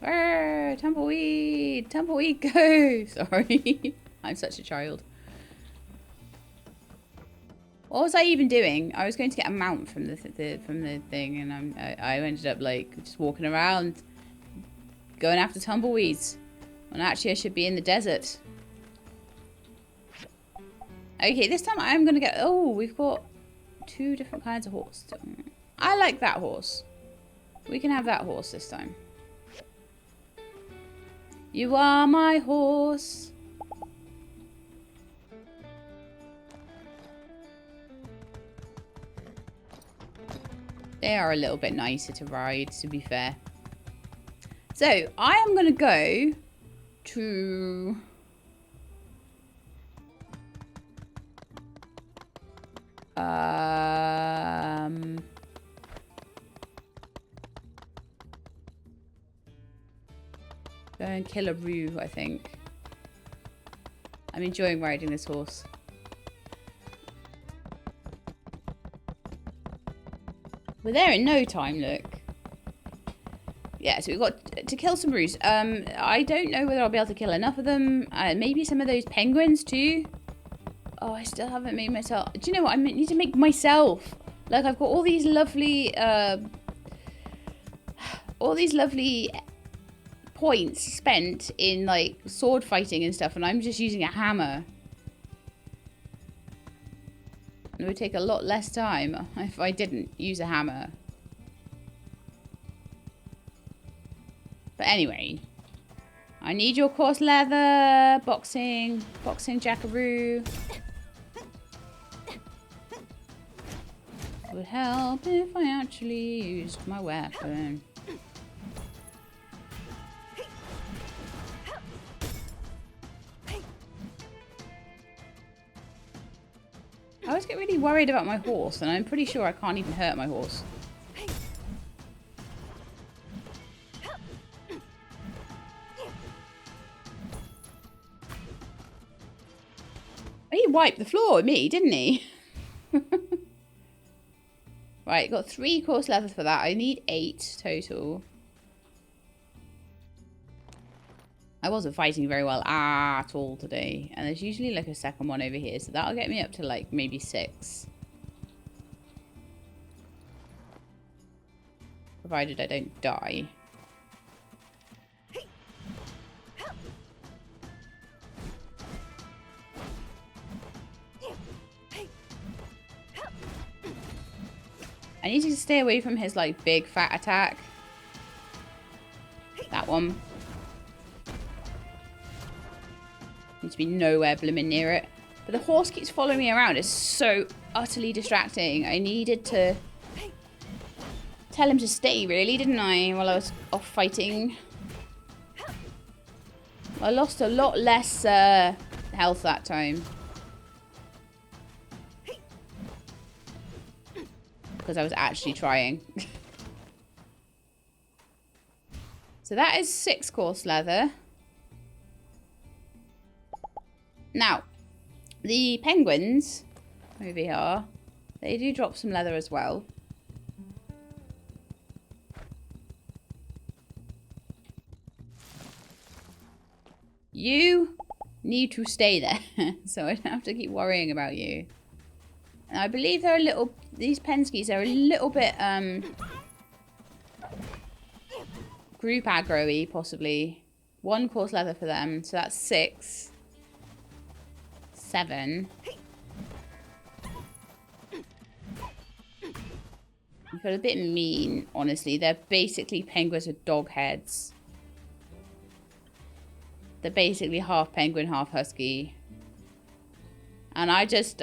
Arr, tumbleweed! Tumbleweed, go! Sorry. I'm such a child. What was I even doing? I was going to get a mount from the thing, and I ended up like just walking around, going after tumbleweeds. When actually I should be in the desert. Okay, this time I'm gonna get. Oh, we've got 2 different kinds of horse. I like that horse. We can have that horse this time. You are my horse. They are a little bit nicer to ride, to be fair. So, I am going to go to... Go and kill a roo, I think. I'm enjoying riding this horse. We're there in no time, look. yeah, so we've got to kill some roos. I don't know whether I'll be able to kill enough of them. Maybe some of those penguins too. Oh, I still haven't made myself. Do you know what? I need to make myself. Like, I've got all these lovely points spent in like sword fighting and stuff, and I'm just using a hammer. It would take a lot less time if I didn't use a hammer. But anyway, I need your coarse leather, boxing jackaroo. It would help if I actually used my weapon. I always get really worried about my horse, and I'm pretty sure I can't even hurt my horse. He wiped the floor with me, didn't he? Right, got 3 coarse leather for that. I need 8 total. I wasn't fighting very well at all today. And there's usually like a second one over here. So that'll get me up to like maybe 6. Provided I don't die. I need to stay away from his like big fat attack. That one. Need to be nowhere blooming near it. But the horse keeps following me around. It's so utterly distracting. I needed to tell him to stay, really, didn't I? While I was off fighting. I lost a lot less health that time. Because I was actually trying. So that is 6 coarse leather. Now, the penguins over here, they do drop some leather as well. You need to stay there, so I don't have to keep worrying about you. And I believe they're a little, these penskis are a little bit group aggro-y, possibly. 1 coarse leather for them, so that's 6. 7. I feel a bit mean, honestly. They're basically penguins with dog heads. They're basically half penguin, half husky. And I just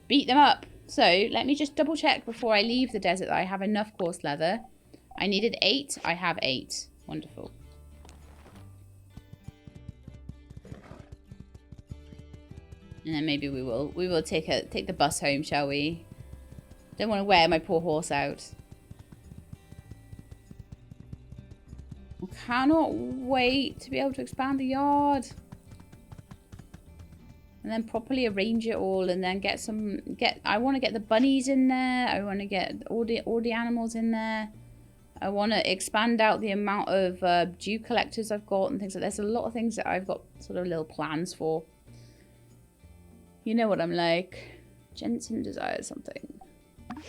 beat them up. So let me just double check before I leave the desert that I have enough coarse leather. I needed 8. I have 8. Wonderful. And then maybe we will take the bus home, shall we? Don't want to wear my poor horse out. I cannot wait to be able to expand the yard. And then properly arrange it all, and then I want to get the bunnies in there. I want to get all the animals in there. I want to expand out the amount of dew collectors I've got and things like that. There's a lot of things that I've got sort of little plans for. You know what I'm like. Jensen desires something. But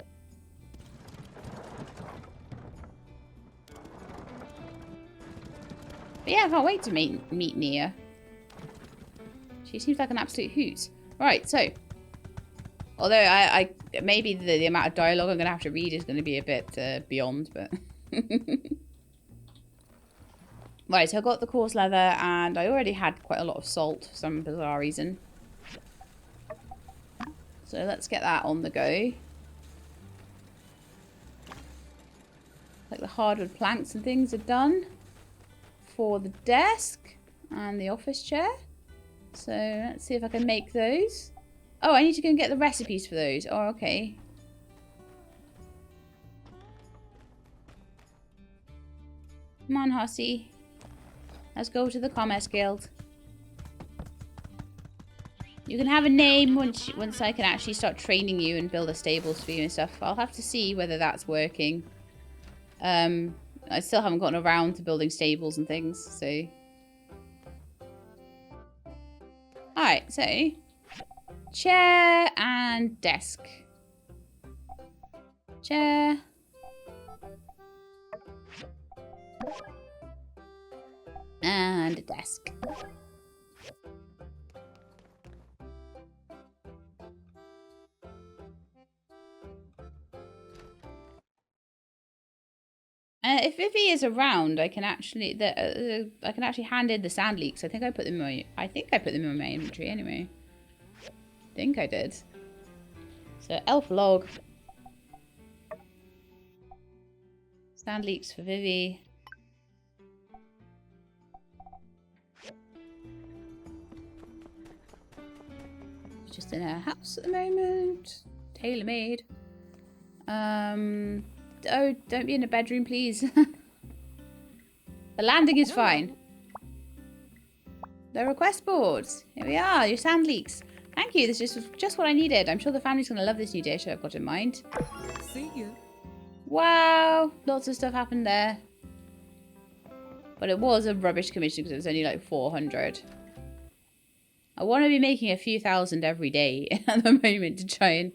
yeah, I can't wait to meet Nia. She seems like an absolute hoot. Right, so. Although I maybe the amount of dialogue I'm going to have to read is going to be a bit beyond, but. Right, so I got the coarse leather, and I already had quite a lot of salt for some bizarre reason. So let's get that on the go. Like the hardwood planks and things are done for the desk and the office chair. So let's see if I can make those. Oh, I need to go and get the recipes for those. Oh, okay. Come on, Hussy. Let's go to the Commerce Guild. You can have a name once I can actually start training you and build a stables for you and stuff. I'll have to see whether that's working. I still haven't gotten around to building stables and things, so... Alright, so... chair and desk. Chair. And a desk. If Vivi is around, I can actually hand in the sand leaks. I think I put them in my inventory anyway. I think I did. So elf log. Sand leaks for Vivi. Just in her house at the moment. Tailor made. Oh, don't be in the bedroom, please. The landing is fine. The request boards. Here we are, your sand leaks. Thank you, this is just what I needed. I'm sure the family's going to love this new dish I've got in mind. See you. Wow, lots of stuff happened there. But it was a rubbish commission because it was only like 400. I want to be making a few thousand every day at the moment to try and...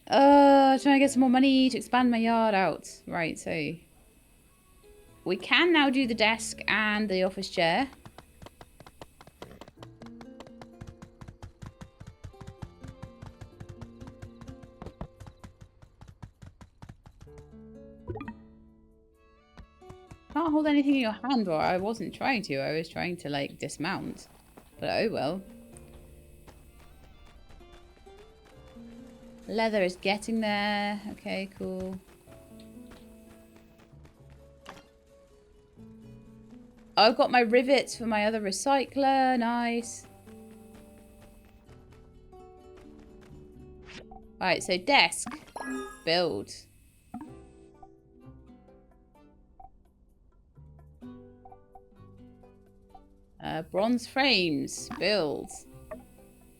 trying to get some more money to expand my yard out. Right, so... we can now do the desk and the office chair. Can't hold anything in your hand, or I wasn't trying to. I was trying to, like, dismount. But oh well. Leather is getting there. Okay, cool. I've got my rivets for my other recycler. Nice. Alright, so desk. Build. Bronze frames. Build.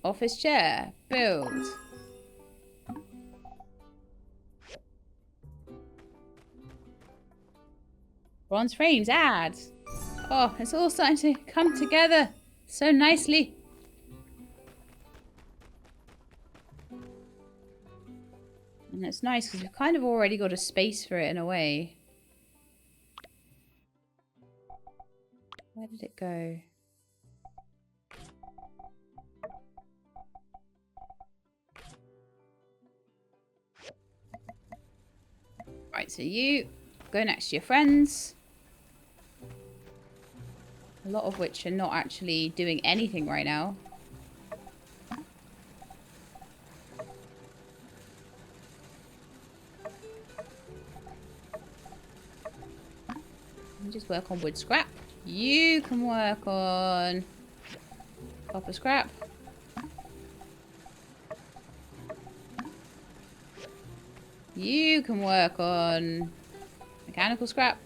Office chair. Build. Bronze frames. Add. Oh, it's all starting to come together so nicely. And it's nice because we've kind of already got a space for it in a way. Where did it go? Right, so you go next to your friends. A lot of which are not actually doing anything right now. You just work on wood scrap. You can work on copper scrap. You can work on mechanical scrap.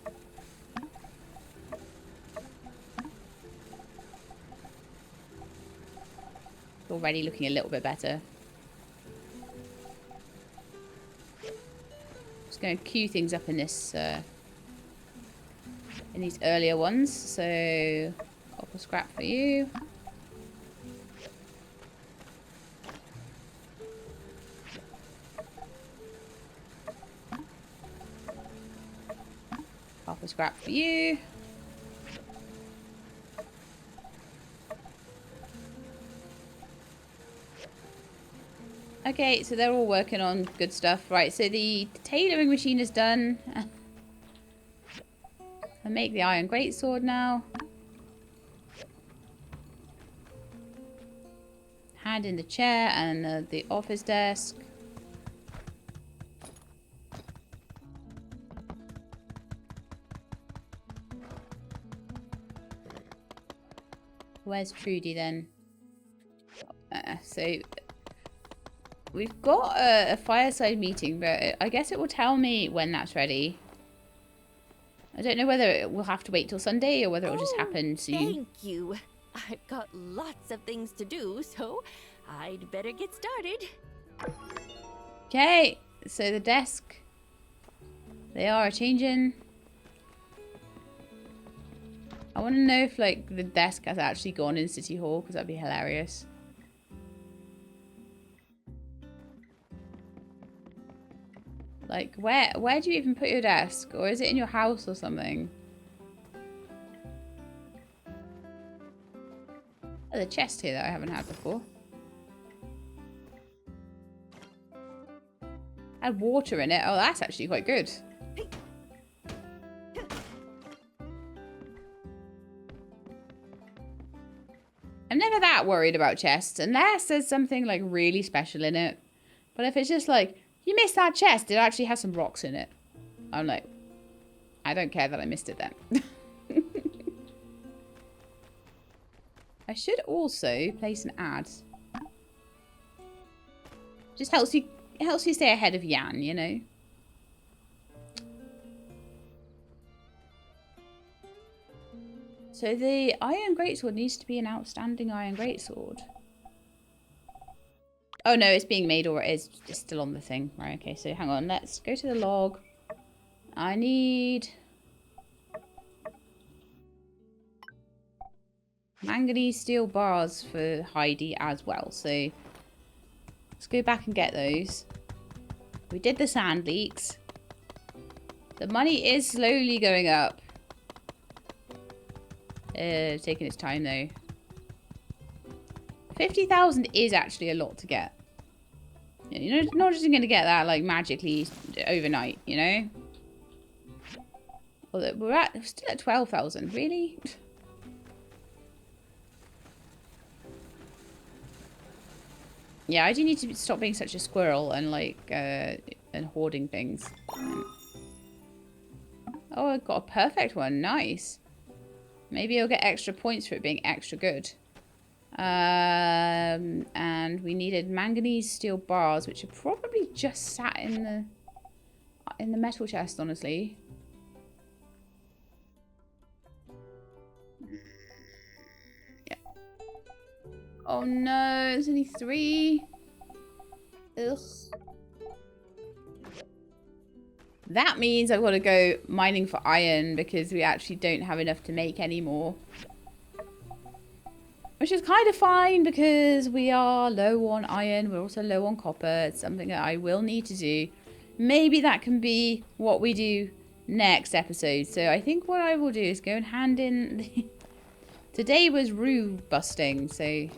Already looking a little bit better. Just going to queue things up in this in these earlier ones. So copper scrap for you. Copper scrap for you. Okay, so they're all working on good stuff. Right, so the tailoring machine is done. I make the iron greatsword now. Hand in the chair and the office desk. Where's Trudy then? So we've got a fireside meeting, but I guess it will tell me when that's ready. I don't know whether it will have to wait till Sunday or whether it will just happen soon. Thank you. I've got lots of things to do, so I'd better get started. Okay, so the desk. They are changing. I want to know if, like, the desk has actually gone in City Hall, because that'd be hilarious. Like, where do you even put your desk? Or is it in your house or something? Oh, there's a chest here that I haven't had before. Had water in it. Oh, that's actually quite good. I'm never that worried about chests unless there's something like really special in it. But if it's just like, you missed that chest, it actually has some rocks in it. I'm like, I don't care that I missed it then. I should also place an ad. Just helps you stay ahead of Jan, you know. So the iron greatsword needs to be an outstanding iron greatsword. Oh no, it's being made, or it is just still on the thing. Right, okay, so hang on, let's go to the log. I need manganese steel bars for Heidi as well, so let's go back and get those. We did the sand leaks. The money is slowly going up. Taking its time though. 50,000 is actually a lot to get. You're not just going to get that like magically overnight, you know. Well, we're still at 12,000. Really? Yeah, I do need to stop being such a squirrel and like and hoarding things. Oh, I got a perfect one. Nice. Maybe I'll get extra points for it being extra good. And we needed manganese steel bars, which are probably just sat in the metal chest, honestly. Yeah. Oh no, there's only 3. Ugh. That means I've got to go mining for iron because we actually don't have enough to make any more. Which is kind of fine because we are low on iron. We're also low on copper. It's something that I will need to do. Maybe that can be what we do next episode. So I think what I will do is go and hand in... Today was rue busting, so...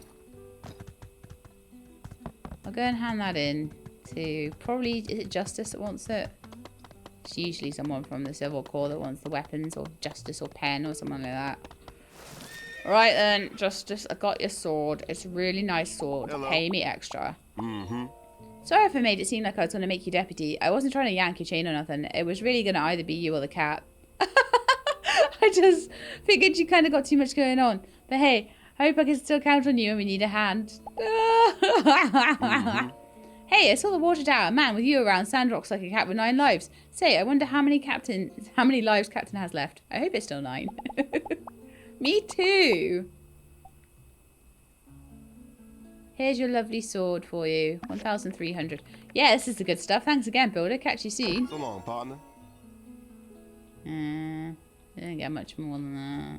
I'll go and hand that in to probably... Is it Justice that wants it? It's usually someone from the Civil Corps that wants the weapons, or Justice or Pen or something like that. Right then, Justice, I got your sword. It's a really nice sword. Hello. Pay me extra. Sorry if I made it seem like I was going to make you deputy. I wasn't trying to yank your chain or nothing. It was really going to either be you or the cat. I just figured you kind of got too much going on. But hey, I hope I can still count on you and we need a hand. Hey, I saw the water tower. Man, with you around, Sandrock's like a cat with 9 lives. Say, I wonder how many lives Captain has left. I hope it's still 9. Me too. Here's your lovely sword for you. 1,300. Yeah, this is the good stuff. Thanks again, builder. Catch you soon. So long, partner. I didn't get much more than that.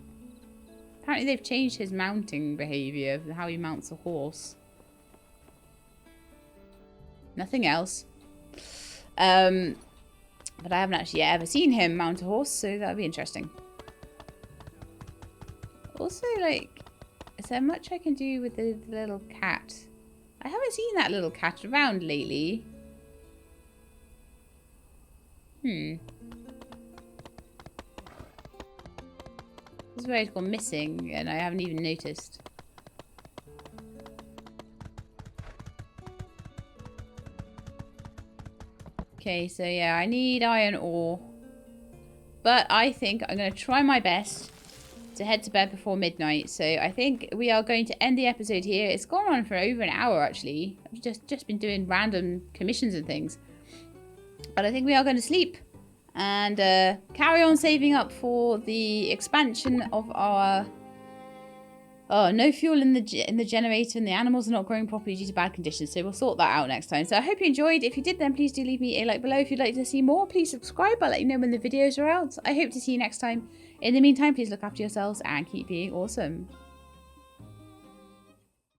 Apparently they've changed his mounting behaviour, how he mounts a horse. Nothing else. But I haven't actually ever seen him mount a horse, so that'll be interesting. Also, like, is there much I can do with the little cat? I haven't seen that little cat around lately. This is where it's gone missing, and I haven't even noticed. Okay, so yeah, I need iron ore. But I think I'm going to try my best to head to bed before midnight. So I think we are going to end the episode here. It's gone on for over an hour, actually. I've just been doing random commissions and things. But I think we are going to sleep and carry on saving up for the expansion of our... Oh, no fuel in the generator, and the animals are not growing properly due to bad conditions. So we'll sort that out next time. So I hope you enjoyed. If you did, then please do leave me a like below. If you'd like to see more, please subscribe. I'll let you know when the videos are out. I hope to see you next time In the meantime, please look after yourselves and keep being awesome.